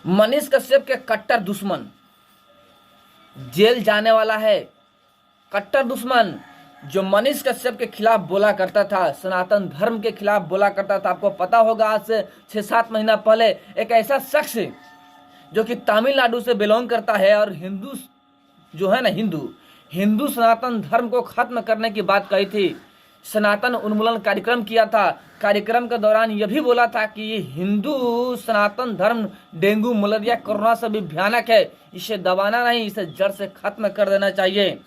मनीष कश्यप के कट्टर दुश्मन जेल जाने वाला है। कट्टर दुश्मन जो मनीष कश्यप के खिलाफ बोला करता था, सनातन धर्म के खिलाफ बोला करता था। आपको पता होगा आज से 6-7 महीना पहले एक ऐसा शख्स जो कि तमिलनाडु से बिलोंग करता है और हिंदू जो है ना, हिंदू सनातन धर्म को खत्म करने की बात कही थी। सनातन उन्मूलन कार्यक्रम किया था। कार्यक्रम के दौरान यह भी बोला था कि हिंदू सनातन धर्म डेंगू, मलेरिया, कोरोना से भी भयानक है, इसे दबाना नहीं, इसे जड़ से खत्म कर देना चाहिए।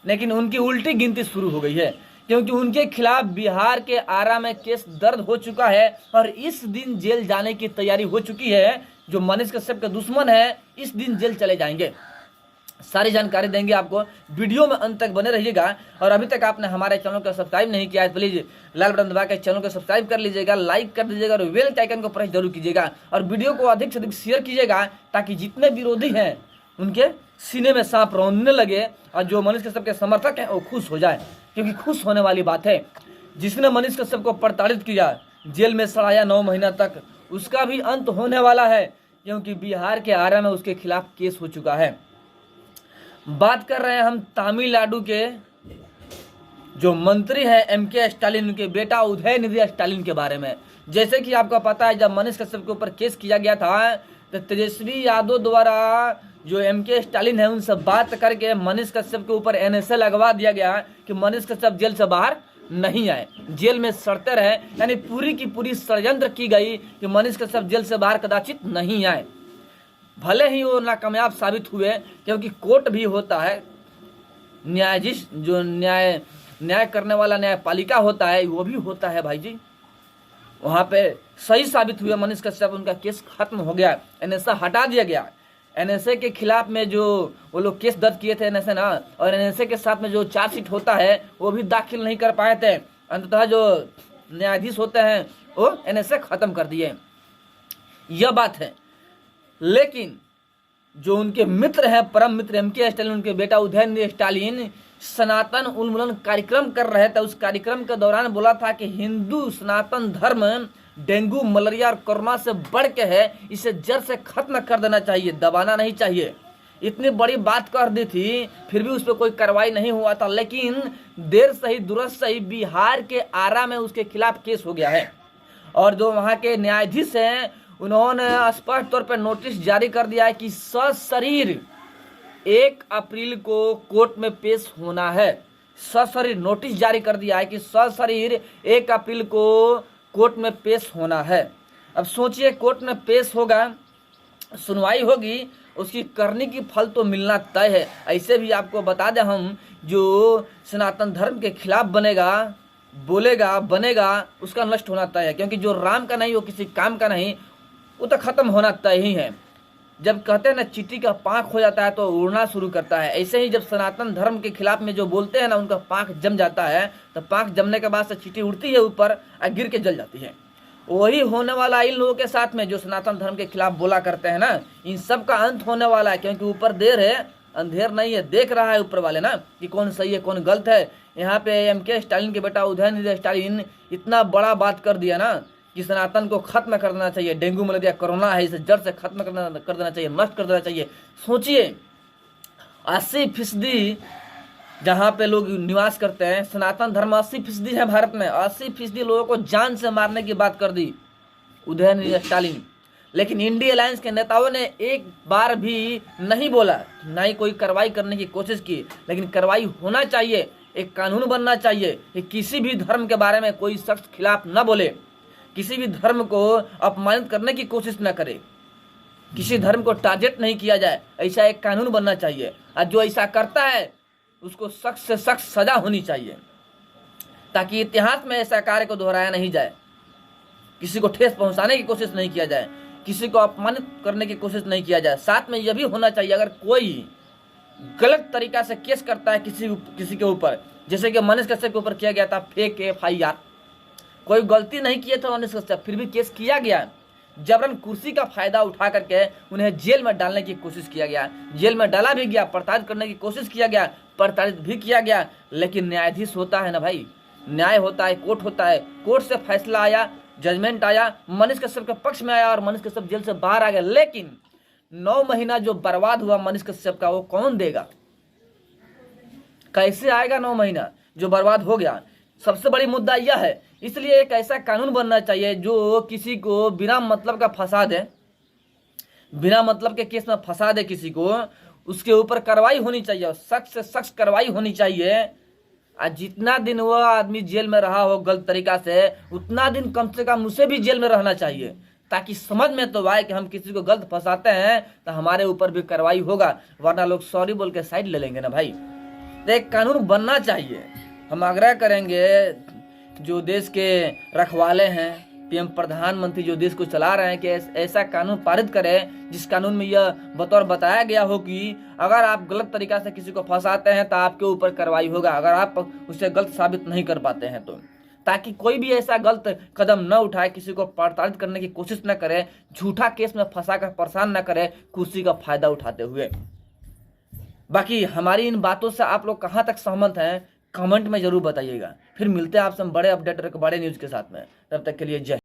लेकिन उनकी उल्टी गिनती शुरू हो गई है, क्योंकि उनके खिलाफ बिहार के आरा में केस दर्ज हो चुका है और इस दिन जेल जाने की तैयारी हो चुकी है। जो मनीष कश्यप के दुश्मन है इस दिन जेल चले जाएंगे। सारी जानकारी देंगे आपको, वीडियो में अंत तक बने रहिएगा। और अभी तक आपने हमारे चैनल को सब्सक्राइब नहीं किया है, प्लीज लाल बटन दबा के चैनल को सब्सक्राइब कर लीजिएगा, लाइक कर दीजिएगा और बेल आइकन को प्रेस जरूर कीजिएगा और वीडियो को अधिक से अधिक शेयर कीजिएगा, ताकि जितने विरोधी हैं उनके सीने में सांप रौंदने लगे और जो मनीष कश्यप के समर्थक हैं वो खुश हो जाए, क्योंकि खुश होने वाली बात है। जिसने मनीष कश्यप को प्रताड़ित किया, जेल में सड़ाया 9 महीना तक, उसका भी अंत होने वाला है, क्योंकि बिहार के आरा में उसके खिलाफ केस हो चुका है। बात कर रहे हैं हम तमिलनाडु के जो मंत्री हैं MK स्टालिन, उनके बेटा उदयनिधि स्टालिन के बारे में। जैसे कि आपको पता है, जब मनीष कश्यप के ऊपर केस किया गया था तो तेजस्वी यादव द्वारा जो MK स्टालिन है उनसे बात करके मनीष कश्यप के ऊपर NSA लगवा दिया गया कि मनीष कश्यप जेल से बाहर नहीं आए, जेल में सड़ते रहे। यानी पूरी की पूरी षड्यंत्र की गई कि मनीष कश्यप जेल से बाहर कदाचित नहीं आए। भले ही वो नाकामयाब साबित हुए, क्योंकि कोर्ट भी होता है, न्यायाधीश जो न्याय करने वाला न्यायपालिका होता है वो भी होता है भाई जी। वहाँ पे सही साबित हुए मनीष कश्यप, उनका केस खत्म हो गया, NSA हटा दिया गया। NSA के खिलाफ में जो वो लोग केस दर्ज किए थे NSA ना, और NSA के साथ में जो चार्जशीट होता है वो भी दाखिल नहीं कर पाए थे। अंततः जो न्यायाधीश होते हैं वो NSA खत्म कर दिए, यह बात है। लेकिन जो उनके मित्र हैं, परम मित्र MK स्टालिन, उनके बेटा उदयनिधि स्टालिन सनातन उन्मूलन कार्यक्रम कर रहे थे। उस कार्यक्रम के दौरान बोला था कि हिंदू सनातन धर्म डेंगू, मलेरिया और कोरोना से बढ़ के है, इसे जड़ से खत्म कर देना चाहिए, दबाना नहीं चाहिए। इतनी बड़ी बात कर दी थी, फिर भी उस पर कोई कार्रवाई नहीं हुआ था। लेकिन देर सही दुरुस्त सही बिहार के आरा में उसके खिलाफ केस हो गया है और जो वहाँ के न्यायाधीश हैं उन्होंने स्पष्ट तौर पर नोटिस जारी कर दिया है कि सशरीर 1 अप्रैल को कोर्ट में पेश होना है। सशरीर नोटिस जारी कर दिया है कि सशरीर 1 अप्रैल को कोर्ट में पेश होना है। अब सोचिए, कोर्ट में पेश होगा, सुनवाई होगी, उसकी करने की फल तो मिलना तय है। ऐसे भी आपको बता दें हम, जो सनातन धर्म के खिलाफ बनेगा, बोलेगा, बनेगा, उसका नष्ट होना तय है। क्योंकि जो राम का नहीं वो किसी काम का नहीं, वो तो खत्म होना तय ही है। जब कहते हैं ना चींटी का पाँख हो जाता है तो उड़ना शुरू करता है, ऐसे ही जब सनातन धर्म के खिलाफ में जो बोलते हैं ना उनका पाँख जम जाता है, तो पाँख जमने के बाद से चींटी उड़ती है ऊपर और गिर के जल जाती है। वही होने वाला इन लोगों के साथ में जो सनातन धर्म के खिलाफ बोला करते हैं ना, इन सब का अंत होने वाला है। क्योंकि ऊपर देर है अंधेर नहीं है, देख रहा है ऊपर वाले ना कि कौन सही है कौन गलत है। यहाँ पे MK स्टालिन के बेटा उदयनिधि स्टालिन इतना बड़ा बात कर दिया ना कि सनातन को खत्म कर देना चाहिए, डेंगू, मलेरिया, कोरोना है, इसे जड़ से खत्म कर देना चाहिए, नष्ट कर देना चाहिए। सोचिए 80% जहाँ पे लोग निवास करते हैं, सनातन धर्म 80% है भारत में, 80% लोगों को जान से मारने की बात कर दी उदयनिधि स्टालिन। लेकिन इंडिया अलायंस के नेताओं ने एक बार भी नहीं बोला, ना ही कोई कार्रवाई करने की कोशिश की। लेकिन कार्रवाई होना चाहिए, एक कानून बनना चाहिए कि किसी भी धर्म के बारे में कोई शख्स खिलाफ न बोले, किसी भी धर्म को अपमानित करने की कोशिश न करे, किसी धर्म को टारगेट नहीं किया जाए, ऐसा एक कानून बनना चाहिए। और जो ऐसा करता है उसको सख्त से सख्त सजा होनी चाहिए, ताकि इतिहास में ऐसा कार्य को दोहराया नहीं जाए, किसी को ठेस पहुंचाने की कोशिश नहीं किया जाए, किसी को अपमानित करने की कोशिश नहीं किया जाए। साथ में यह भी होना चाहिए, अगर कोई गलत तरीका से केस करता है किसी के ऊपर, जैसे कि मनीष कश्यप के ऊपर किया गया था फेक FIR, कोई गलती नहीं किए थे मनीष कश्यप, फिर भी केस किया गया, जबरन कुर्सी का फायदा उठा करके उन्हें जेल में डालने की कोशिश किया गया, जेल में डाला भी गया, प्रताड़ित करने की कोशिश किया गया, प्रताड़ित भी किया गया। लेकिन न्यायाधीश होता है ना भाई, न्याय होता है, कोर्ट होता है, कोर्ट से फैसला आया, जजमेंट आया, मनीष कश्यप के पक्ष में आया और मनीष कश्यप जेल से बाहर आ गया। लेकिन 9 महीना जो बर्बाद हुआ मनीष कश्यप का वो कौन देगा? कैसे आएगा 9 महीना जो बर्बाद हो गया? सबसे बड़ी मुद्दा यह है। इसलिए एक ऐसा कानून बनना चाहिए जो किसी को बिना मतलब का फंसा दे, बिना मतलब के केस में फंसा दे किसी को, उसके ऊपर कार्रवाई होनी चाहिए, सख्त से सख्त कार्रवाई होनी चाहिए। और जितना दिन वह आदमी जेल में रहा हो गलत तरीका से, उतना दिन कम से कम उसे भी जेल में रहना चाहिए, ताकि समझ में तो आए कि हम किसी को गलत फंसाते हैं तो हमारे ऊपर भी कार्रवाई होगा, वरना लोग सॉरी बोल के साइड ले लेंगे ना भाई। तो एक कानून बनना चाहिए। हम आग्रह करेंगे जो देश के रखवाले हैं, पीएम प्रधानमंत्री जो देश को चला रहे हैं, कि ऐसा कानून पारित करें जिस कानून में यह बतौर बताया गया हो कि अगर आप गलत तरीका से किसी को फंसाते हैं तो आपके ऊपर कार्रवाई होगा, अगर आप उसे गलत साबित नहीं कर पाते हैं तो, ताकि कोई भी ऐसा गलत कदम न उठाए, किसी को प्रताड़ित करने की कोशिश न करे, झूठा केस में फंसा कर परेशान न करे कुर्सी का फायदा उठाते हुए। बाकी हमारी इन बातों से आप लोग कहाँ तक सहमत हैं, कमेंट में जरूर बताइएगा। फिर मिलते हैं आपसे हम बड़े अपडेट और बड़े न्यूज के साथ में। तब तक के लिए जय।